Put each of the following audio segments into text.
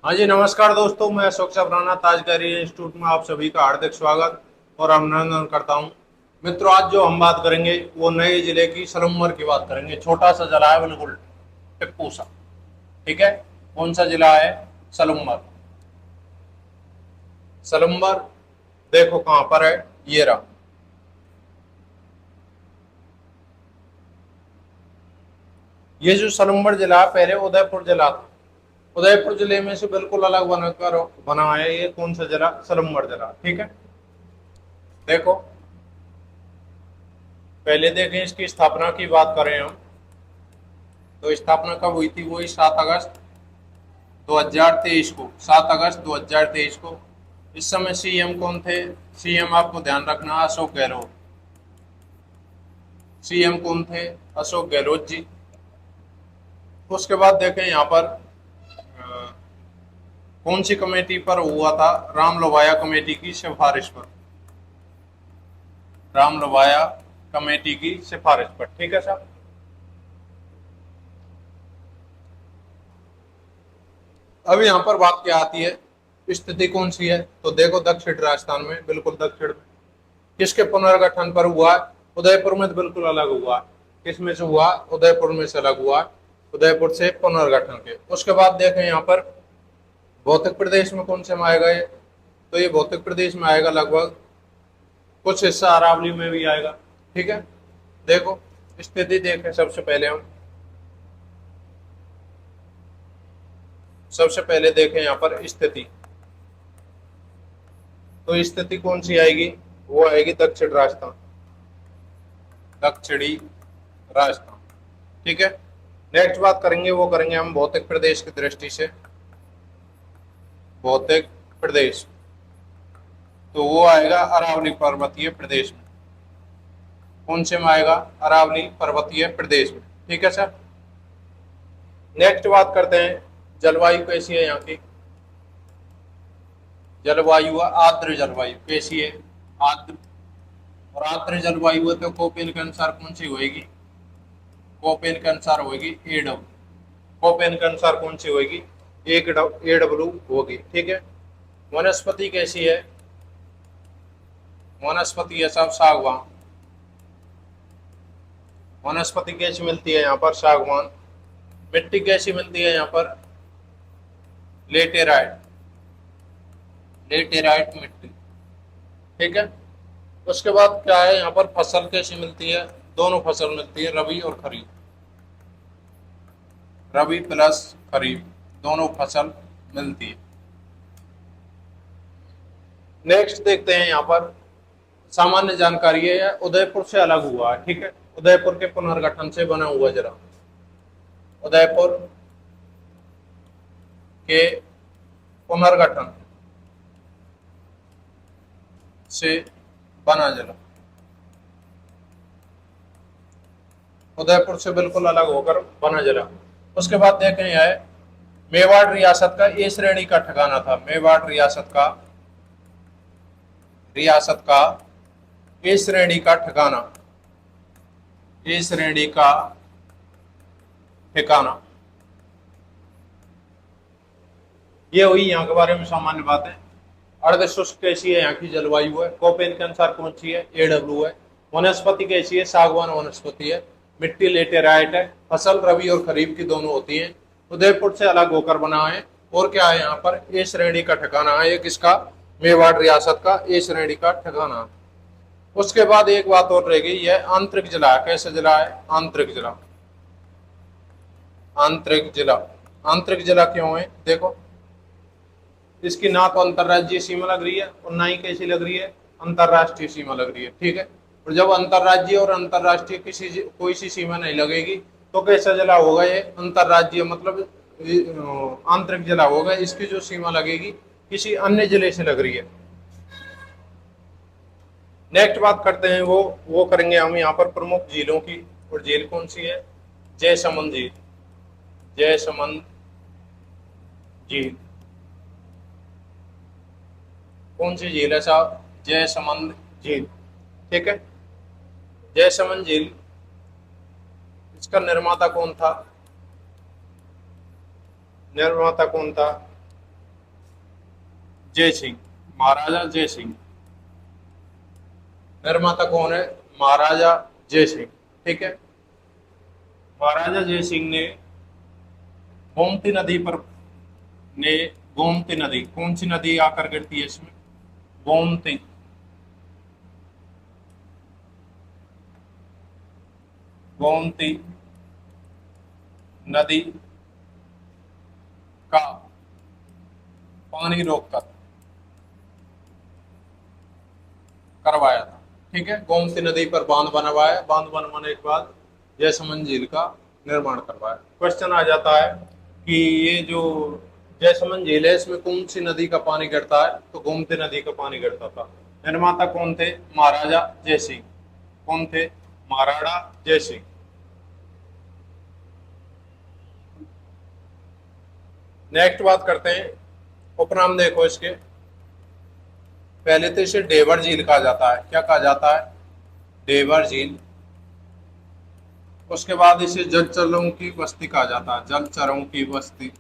हाँ जी, नमस्कार दोस्तों। मैं अशोक सप्राना ताजकारी इंस्टीट्यूट में आप सभी का हार्दिक स्वागत और अभिनंदन करता हूँ। मित्रों, आज जो हम बात करेंगे वो नए जिले की सलम्बर की बात करेंगे। छोटा सा जिला है, बिल्कुल टिप्पू सा। ठीक है। कौन सा जिला है? सलम्बर। सलम्बर देखो कहाँ पर है। ये रहा। ये जो सलम्बर जिला है पहले उदयपुर जिला था। उदयपुर जिले में से बिल्कुल अलग बनकर बना है ये कौन सा जिला? सलम्बर जिला। ठीक है। देखो, पहले देखें इसकी स्थापना की बात करें हम, तो स्थापना कब हुई थी? वही 7 अगस्त 2023 को। 7 अगस्त 2023 को। इस समय सीएम कौन थे? सीएम आपको ध्यान रखना, अशोक गहलोत। सीएम कौन थे? अशोक गहलोत जी। उसके बाद देखें यहाँ पर कौन सी कमेटी पर हुआ था? राम लोभाया कमेटी की सिफारिश पर। राम लोभाया कमेटी की सिफारिश पर। ठीक है साहब। अब यहाँ पर बात क्या आती है? स्थिति कौन सी है? तो देखो, दक्षिण राजस्थान में, बिल्कुल दक्षिण में। किसके पुनर्गठन पर हुआ है? उदयपुर में तो बिल्कुल अलग हुआ है। किस में से हुआ? उदयपुर में से अलग हुआ है। उदयपुर से पुनर्गठन के। उसके बाद देखें यहाँ पर भौतिक प्रदेश में कौन से में आएगा ये? तो ये भौतिक प्रदेश में आएगा लगभग, कुछ हिस्सा अरावली में भी आएगा। ठीक है। देखो, स्थिति देखें सबसे पहले हम। सबसे पहले देखें यहाँ पर स्थिति। तो स्थिति कौन सी आएगी? वो आएगी दक्षिण राजस्थान। दक्षिणी राजस्थान। ठीक है। नेक्स्ट बात करेंगे वो करेंगे हम भौतिक प्रदेश की दृष्टि से। भौतिक प्रदेश तो वो आएगा अरावली पर्वतीय प्रदेश में। कौन से में आएगा? अरावली पर्वतीय प्रदेश में। ठीक है सर। नेक्स्ट बात करते हैं, जलवायु कैसी है यहाँ की? जलवायु आर्द्र जलवायु कैसी है? आर्द्र। और आर्द्र जलवायु है तो कोपेन के अनुसार कौन सी होगी? कोपेन के अनुसार होगी एडब्ल्यू। कोपेन के अनुसार कौन सी होगी? एक एडब्ल्यू होगी। ठीक है। वनस्पति कैसी है? वनस्पति है सब सागवान। वनस्पति कैसी मिलती है यहाँ पर? सागवान। मिट्टी कैसी मिलती है यहाँ पर? लेटेराइट। लेटेराइट मिट्टी। ठीक है। उसके बाद क्या है यहाँ पर? फसल कैसी मिलती है? दोनों फसल मिलती है, रबी और खरीफ। रबी प्लस खरीफ दोनों फसल मिलती है। नेक्स्ट देखते हैं यहाँ पर सामान्य जानकारी है, उदयपुर से अलग हुआ है। ठीक है। उदयपुर के पुनर्गठन से बना हुआ जरा। उदयपुर के पुनर्गठन से बना जिला। उदयपुर से बिल्कुल अलग होकर बना जिला। उसके बाद देखें यह मेवाड़ रियासत का ए श्रेणी का ठिकाना था। मेवाड़ रियासत का ए श्रेणी का ठिकाना। ए श्रेणी का ठिकाना। ये हुई यहाँ के बारे में सामान्य बातें। अर्ध शुष्क कैसी है यहाँ की जलवायु है? कोपेन के अनुसार कौन सी है? एडब्ल्यू है। वनस्पति कैसी है? सागवान वनस्पति है। मिट्टी लेटेराइट है। फसल रबी और खरीफ की दोनों होती है। उदयपुर से अलग होकर बना है। और क्या है यहाँ पर? ए श्रेणी का ठिकाना है। ये किसका? मेवाड़ रियासत का ए श्रेणी का ठिकाना। उसके बाद एक बात और रह गई, यह आंतरिक जिला है। कैसे जिला है? आंतरिक जिला। आंतरिक जिला। आंतरिक जिला क्यों है? देखो, इसकी ना तो अंतरराज्यीय सीमा लग रही है और ना ही कैसी लग रही है? अंतरराष्ट्रीय सीमा लग रही है। ठीक है। और जब अंतरराज्यीय और अंतरराष्ट्रीय किसी कोई सी सीमा नहीं लगेगी तो कैसा जिला होगा ये? अंतरराज्यीय मतलब आंतरिक जिला होगा। इसकी जो सीमा लगेगी किसी अन्य जिले से लग रही है। नेक्स्ट बात करते हैं वो करेंगे हम यहाँ पर प्रमुख झीलों की। और झील कौन सी है? जयसमंद झील। जयसमंद झील। कौन सी झील है साहब? जयसमंद झील। ठीक है। जयसमंद झील, इसका निर्माता कौन था? निर्माता कौन था? जय सिंह, महाराजा जय सिंह। निर्माता कौन है? महाराजा जय सिंह। ठीक है, महाराजा जय सिंह ने गोमती नदी पर ने गोमती नदी, कौन सी नदी आकर गिरती है इसमें? गोमती। गोमती नदी का पानी रोककर करवाया था। ठीक है, गोमती नदी पर बांध बनवाया, बांध बनवाने के बाद जयसमंद झील का निर्माण करवाया। क्वेश्चन आ जाता है कि ये जो जयसमंद झील है इसमें कौन सी नदी का पानी गिरता है? तो गोमती नदी का पानी गिरता था। निर्माता कौन थे? महाराजा जय सिंह। कौन थे? महाराणा जय सिंह। नेक्स्ट बात करते हैं, उपनाम देखो इसके। पहले तो इसे डेवर झील कहा जाता है। क्या कहा जाता है? डेवर झील। उसके बाद इसे जलचरों की बस्ती कहा जाता है, जलचरों की बस्ती।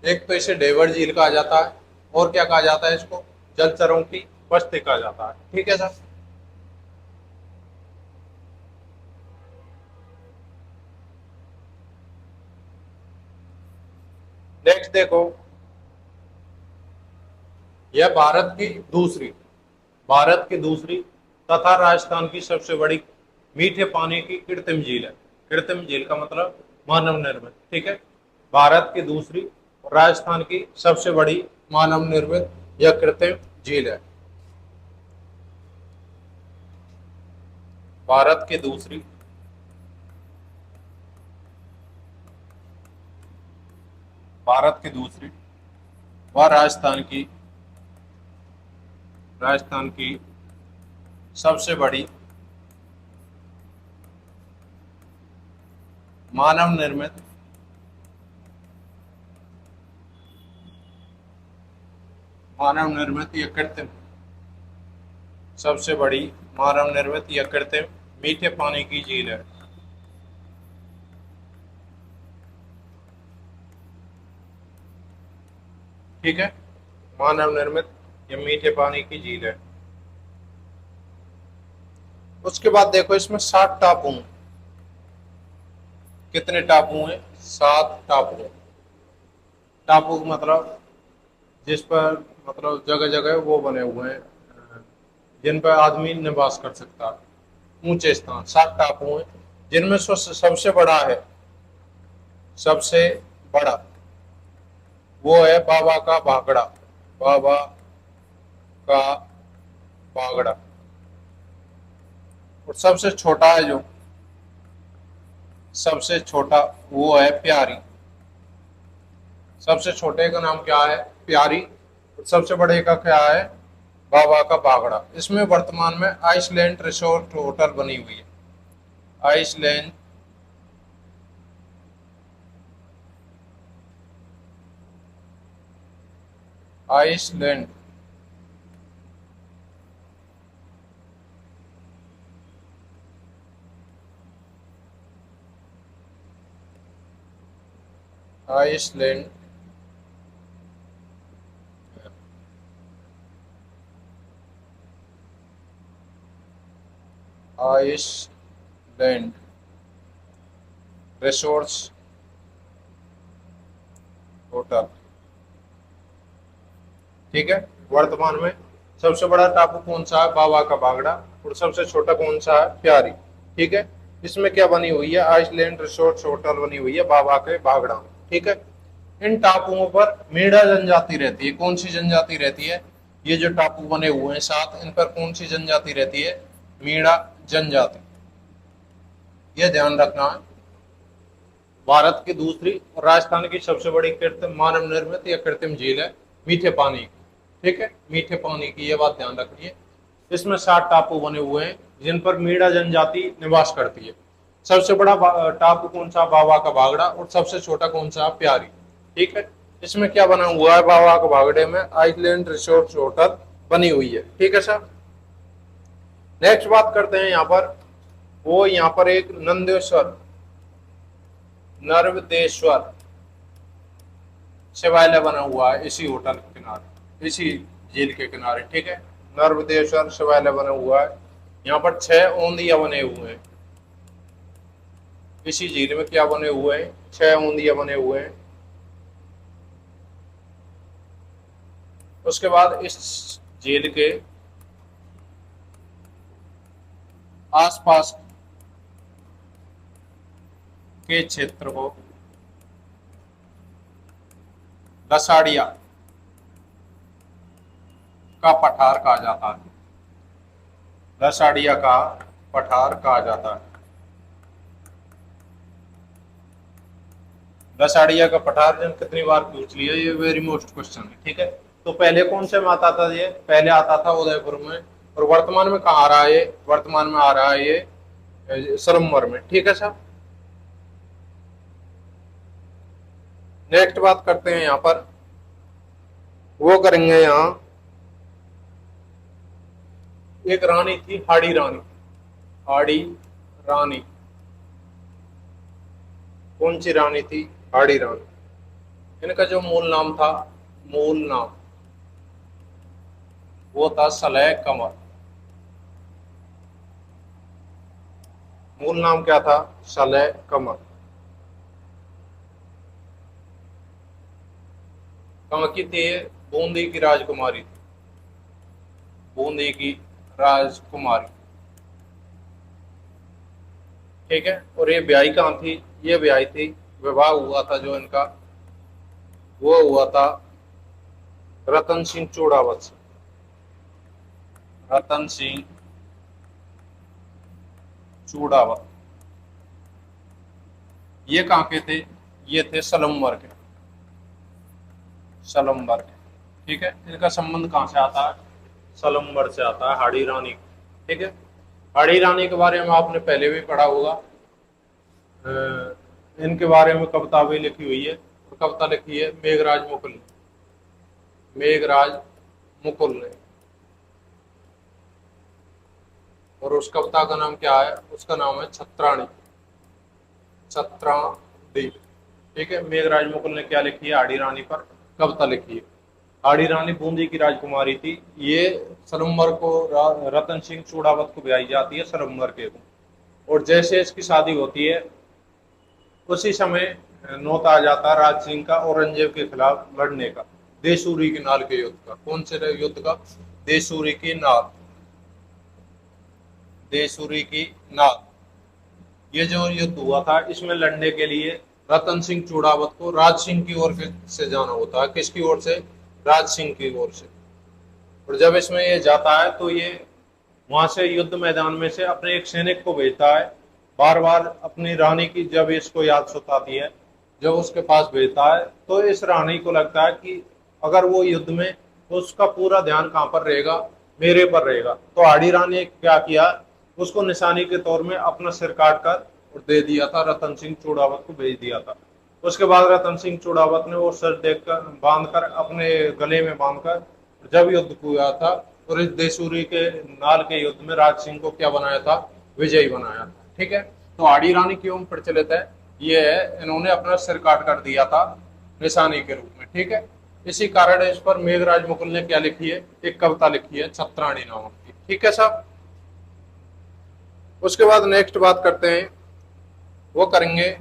एक तो इसे डेवर झील कहा जाता है, और क्या कहा जाता है इसको? जलचरों की बस्ती कहा जाता है। ठीक है सर। नेक्स्ट देखो, यह भारत की दूसरी तथा राजस्थान की सबसे बड़ी मीठे पानी की कृत्रिम झील है। कृत्रिम झील का मतलब मानव निर्मित। ठीक है, भारत की दूसरी और राजस्थान की सबसे बड़ी मानव निर्मित यह कृत्रिम झील है। भारत की दूसरी व राजस्थान की सबसे बड़ी मानव निर्मित या कृत्रिम, सबसे बड़ी मानव निर्मित या कृत्रिम मीठे पानी की झील है। ठीक है, मानव निर्मित या मीठे पानी की झील है। उसके बाद देखो, इसमें 7 टापू हैं। कितने टापू हैं? 7 टापू। टापू मतलब जिस पर मतलब जगह जगह वो बने हुए हैं जिन पर आदमी निवास कर सकता है, ऊंचे स्थान। 7 टापू हैं, जिनमें सबसे बड़ा है, सबसे बड़ा वो है बाबा का भागड़ा। बाबा का भागड़ा। और सबसे छोटा है, जो सबसे छोटा वो है प्यारी। सबसे छोटे का नाम क्या है? प्यारी। और सबसे बड़े का क्या है? बाबा का भागड़ा। इसमें वर्तमान में आइसलैंड रिसोर्ट होटल बनी हुई है। Island island island island resorts hotel. ठीक है, वर्तमान में सबसे बड़ा टापू कौन सा है? बाबा का भागड़ा। और सबसे छोटा कौन सा है? प्यारी। ठीक है, इसमें क्या बनी हुई है? आइसलैंड रिसोर्ट होटल बनी हुई है बाबा के भागड़ा। ठीक है, इन टापुओं पर मीणा जनजाति रहती है। कौन सी जनजाति रहती है? ये जो टापू बने हुए हैं 7, इन पर कौन सी जनजाति रहती है? मीणा जनजाति। यह ध्यान रखना है। भारत की दूसरी और राजस्थान की सबसे बड़ी कृत्रिम मानव निर्मित या कृत्रिम झील है मीठे पानी की। ठीक है, मीठे पानी की, यह बात ध्यान रखनी है। इसमें 7 टापू बने हुए हैं जिन पर मीणा जनजाति निवास करती है। सबसे बड़ा टापू कौन सा? बाबा का भागड़ा। और सबसे छोटा कौन सा? प्यारी। ठीक है, इसमें क्या बना हुआ है? बाबा का भागड़े में आइसलैंड रिसोर्ट होटल बनी हुई है। ठीक है सर। नेक्स्ट बात करते हैं यहाँ पर, वो यहाँ पर एक नर्मदेश्वर शिवालय बना हुआ है इसी होटल के किनारे, इसी झील के किनारे। ठीक है, नर्मदेश्वर शिवालय बना हुआ है। यहाँ पर 6 औंधिया बने हुए हैं। इसी झील में क्या बने हुए हैं? 6 औंधिया बने हुए हैं। उसके बाद इस झील के आसपास के क्षेत्र को लसाड़िया का पठार कहा जाता है। लसाड़िया का पठार कहा जाता है। लसाड़िया का पठार जन कितनी बार पूछ लिया, ये वेरी मोस्ट क्वेश्चन है। ठीक है, तो पहले कौन से में आता था? ये पहले आता था उदयपुर में, और वर्तमान में कहाँ आ रहा है? वर्तमान में आ रहा है ये सलम्बर में। ठीक है सर, नेक्स्ट बात करते हैं। यहाँ पर वो करेंगे, यहाँ एक रानी थी, हाड़ी रानी। हाड़ी रानी कौन सी रानी थी? हाड़ी रानी। इनका जो मूल नाम था, मूल नाम वो था सलेह कमर। मूल नाम क्या था? सलेह कमर। कमकी थी, बूंदी की राजकुमारी थी। बूंदी की राजकुमारी। ठीक है, और ये ब्याही कहाँ थी? ये ब्याही थी, विवाह हुआ था जो इनका, वो हुआ था रतन सिंह चूड़ावत से। रतन सिंह चूड़ावत। ये कहाँ के थे? ये थे सलम्बर के। सलम्बर के। ठीक है, इनका संबंध कहाँ से आता है? सलम्बर से आता है, हाड़ी रानी। ठीक है, हाड़ी रानी के बारे में आपने पहले भी पढ़ा होगा। इनके बारे में कविता भी लिखी हुई है, और कविता लिखी है मेघराज मुकुल ने। मेघराज मुकुल ने। और उस कविता का नाम क्या है? उसका नाम है छत्राणी। छत्राणी। ठीक है, मेघराज मुकुल ने क्या लिखी है? हाड़ी रानी पर कविता लिखी है। हाड़ी रानी बूंदी की राजकुमारी थी। ये सलम्बर को, रतन सिंह चूड़ावत को ब्याही जाती है सलम्बर के को। और जैसे इसकी शादी होती है उसी समय नौता आ जाता है राज सिंह का औरंगजेब के खिलाफ लड़ने का, देसूरी की नाल के युद्ध का। कौन से युद्ध का? देसूरी की नाल। देसूरी की नाल। ये जो युद्ध हुआ था, इसमें लड़ने के लिए रतन सिंह चूड़ावत को राज सिंह की ओर से जाना होता है। किसकी ओर से? राज सिंह की ओर से। और जब इसमें ये जाता है तो ये वहां से युद्ध मैदान में से अपने एक सैनिक को भेजता है। बार बार अपनी रानी की जब इसको याद सताती है, जब उसके पास भेजता है, तो इस रानी को लगता है कि अगर वो युद्ध में, तो उसका पूरा ध्यान कहाँ पर रहेगा? मेरे पर रहेगा। तो हाड़ी रानी ने क्या किया? उसको निशानी के तौर में अपना सिर काट कर और दे दिया था, रतन सिंह चूड़ावत को भेज दिया था। उसके बाद रतन सिंह चूड़ावत ने वो सर देखकर, बांधकर, अपने गले में बांधकर जब युद्ध हुआ था, और इस देसूरी के नाल के युद्ध में राज सिंह को क्या बनाया था? विजयी बनाया था। ठीक है, तो हाड़ी रानी क्यों प्रचलित है? ये है, इन्होंने अपना सिर काट कर दिया था निशानी के रूप में। ठीक है, इसी कारण इस पर मेघराज मुकुल ने क्या लिखी है? एक कविता लिखी है छत्राणी नामक की। ठीक है साहब, उसके बाद नेक्स्ट बात करते हैं, वो करेंगे।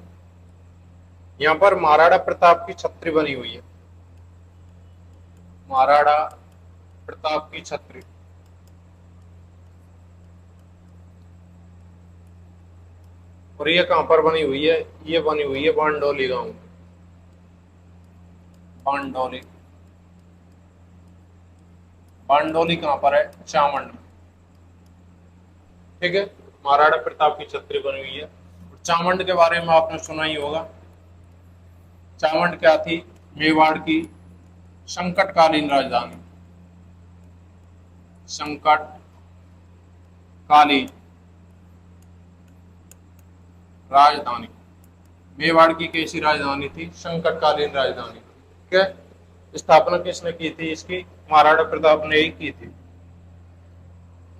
यहाँ पर महाराणा प्रताप की छतरी बनी हुई है। महाराणा प्रताप की छतरी। और ये कहां पर बनी हुई है? ये बनी हुई है बांडोली गांव में। बांडोली। बांडोली कहां पर है? चामंड में। ठीक है, महाराणा प्रताप की छतरी बनी हुई है। चामंड के बारे में आपने सुना ही होगा। चामंड क्या थी? मेवाड़ की संकटकालीन राजधानी। संकटकालीन राजधानी। मेवाड़ की कैसी राजधानी थी? संकटकालीन राजधानी। ठीक है, स्थापना किसने की थी इसकी? महाराणा प्रताप ने ही की थी।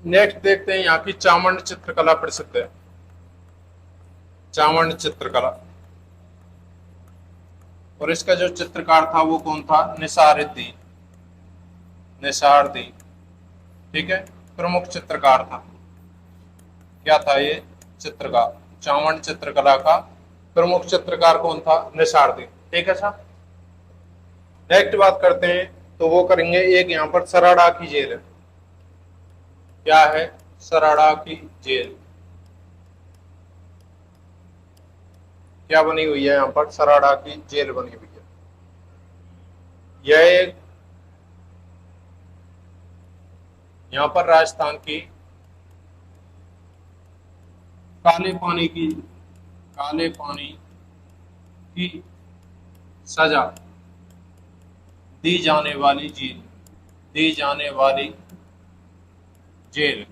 नेक्स्ट देखते हैं, यहाँ की चामंड चित्रकला प्रसिद्ध है। चामंड चित्रकला। और इसका जो चित्रकार था वो कौन था? निसारुद्दीन, निसारुद्दीन, ठीक है, प्रमुख चित्रकार था। क्या था ये? चित्रकार, चावंड चित्रकला का प्रमुख चित्रकार कौन था? निसारुद्दीन, ठीक है साहब। नेक्स्ट बात करते हैं, तो वो करेंगे एक यहाँ पर सराड़ा की जेल है। क्या है? सराड़ा की जेल क्या बनी हुई है? यहाँ पर सराड़ा की जेल बनी हुई है। यह एक यहाँ पर राजस्थान की काले पानी की सजा दी जाने वाली जेल, दी जाने वाली जेल।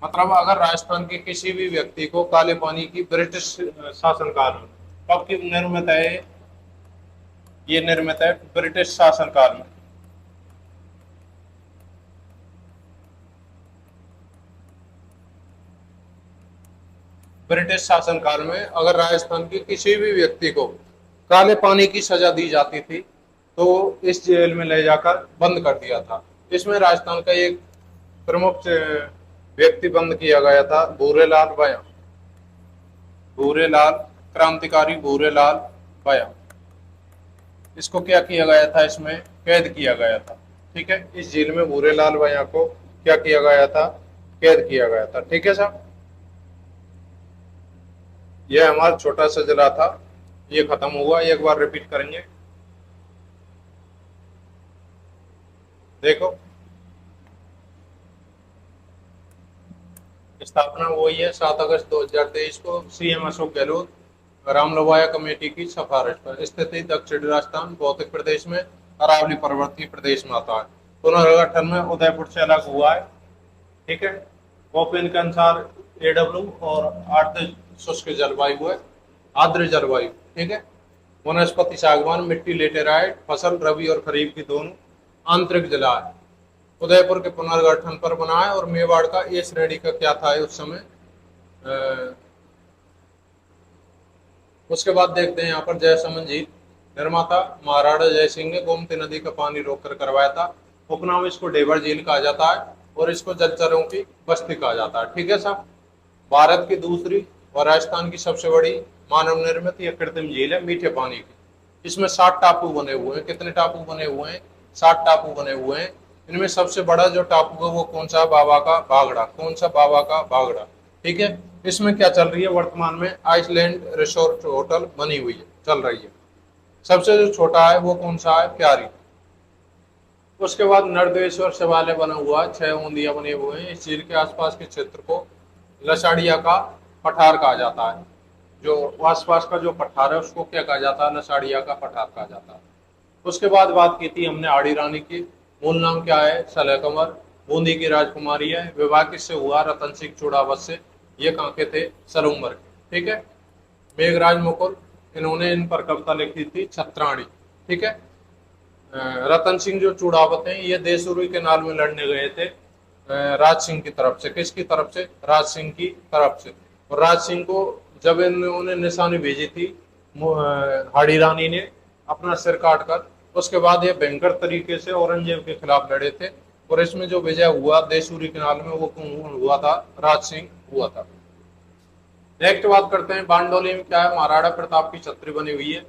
मतलब अगर राजस्थान के किसी भी व्यक्ति को काले पानी की ब्रिटिश शासनकाल में, कब की निर्मित है ये? निर्मित है ब्रिटिश शासनकाल में। ब्रिटिश शासनकाल में अगर राजस्थान के किसी भी व्यक्ति को काले पानी की सजा दी जाती थी तो इस जेल में ले जाकर बंद कर दिया था। इसमें राजस्थान का एक प्रमुख व्यक्ति बंद किया गया था, भूरेलाल भया, भूरेलाल, क्रांतिकारी भूरेलाल भया। इसको क्या किया गया था? इसमें कैद किया गया था, ठीक है। इस जेल में भूरेलाल भया को क्या किया गया था? कैद किया गया था, ठीक है साहब। यह हमारा छोटा सा जिला था, ये खत्म हुआ। एक बार रिपीट करेंगे, देखो स्थापना वही है 7 अगस्त 2023 को सीएम अशोक गहलोत रामलोवाया कमेटी की सिफारिश पर। स्थिति दक्षिण राजस्थान भौतिक प्रदेश में अरावली पर्वतीय प्रदेश में आता है। पुनर्गठन में उदयपुर से अलग हुआ है, ठीक है। ओपन के अनुसार एडब्ल्यू और आर्द्र शुष्क जलवायु है, आर्द्र जलवायु, ठीक है। वनस्पति सागवान, मिट्टी लेटेराइट, फसल रबी और खरीफ की दोनों, आंतरिक जिला है। उदयपुर के पुनर्गठन पर बना है। और मेवाड़ का ए श्रेणी का क्या था उस समय? उसके बाद देखते हैं यहाँ पर जयसमंद झील, निर्माता महाराणा जयसिंह ने गोमती नदी का पानी रोककर करवाया था। उपनाम इसको डेबर झील कहा जाता है और इसको जलचरों की बस्ती कहा जाता है, ठीक है साहब। भारत की दूसरी और राजस्थान की सबसे बड़ी मानव निर्मित या कृत्रिम झील है मीठे पानी की। इसमें 7 टापू बने हुए हैं। कितने टापू बने हुए हैं? 7 टापू बने हुए हैं। इनमें सबसे बड़ा जो टापू है वो कौन सा? बाबा का बागड़ा। कौन सा? बाबा का बागड़ा, ठीक है। इसमें क्या चल रही है वर्तमान में? आइसलैंड रिसोर्ट होटल बनी हुई है, चल रही है। सबसे जो छोटा है वो कौन सा है? प्यारी। उसके बाद नर्देश्वर शिवालय बना हुआ है, 6 औंदिया बने हुए हैं। इस झील के आसपास के क्षेत्र को लसाड़िया का पठार कहा जाता है। जो आसपास का जो पठार है उसको क्या कहा जाता है? लसाड़िया का पठार कहा जाता है। उसके बाद बात की थी हमने आड़ी रानी की। मूल नाम क्या है? सलहकमर, बूंदी की राजकुमारी है। विवाह किससे हुआ? रतन सिंह चूड़ावत से। ये कहाँ के थे? सलूमर के, ठीक है। मेघराज मुकुल, इन्होंने इन पर कविता लिखी थी, छत्राणी, ठीक है। रतन सिंह जो चूड़ावत हैं ये देसुरी के नाल में लड़ने गए थे राज सिंह की तरफ से। किसकी तरफ से? राज सिंह की तरफ से। और राज सिंह को जब इन्होंने निशानी भेजी थी हाड़ी रानी ने अपना सिर काट कर, उसके बाद ये भयंकर तरीके से औरंगजेब के खिलाफ लड़े थे। और इसमें जो विजय हुआ देसुरी के नाल में वो कौन हुआ था? राज सिंह हुआ था। नेक्स्ट बात करते हैं बांडोली में क्या है? महाराणा प्रताप की छतरी बनी हुई है।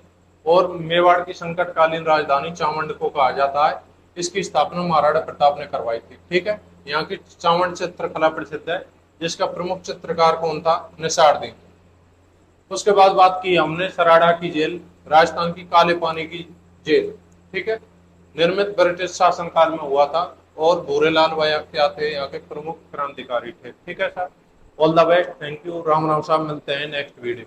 और मेवाड़ की संकटकालीन राजधानी चावंड को कहा जाता है। इसकी स्थापना महाराणा प्रताप ने करवाई थी, ठीक है। यहाँ की चावंड चित्रकला प्रसिद्ध है जिसका प्रमुख चित्रकार कौन था? निसारुद्दीन। उसके बाद बात की हमने सराड़ा की जेल, राजस्थान की काले पानी की जेल, ठीक है। निर्मित ब्रिटिश शासनकाल में हुआ था। और भूरेलाल भैया क्या थे? यहाँ के प्रमुख क्रांतिकारी थे, ठीक है sir. All the best, thank you, Ram Ram साहब, मिलते हैं नेक्स्ट वीडियो।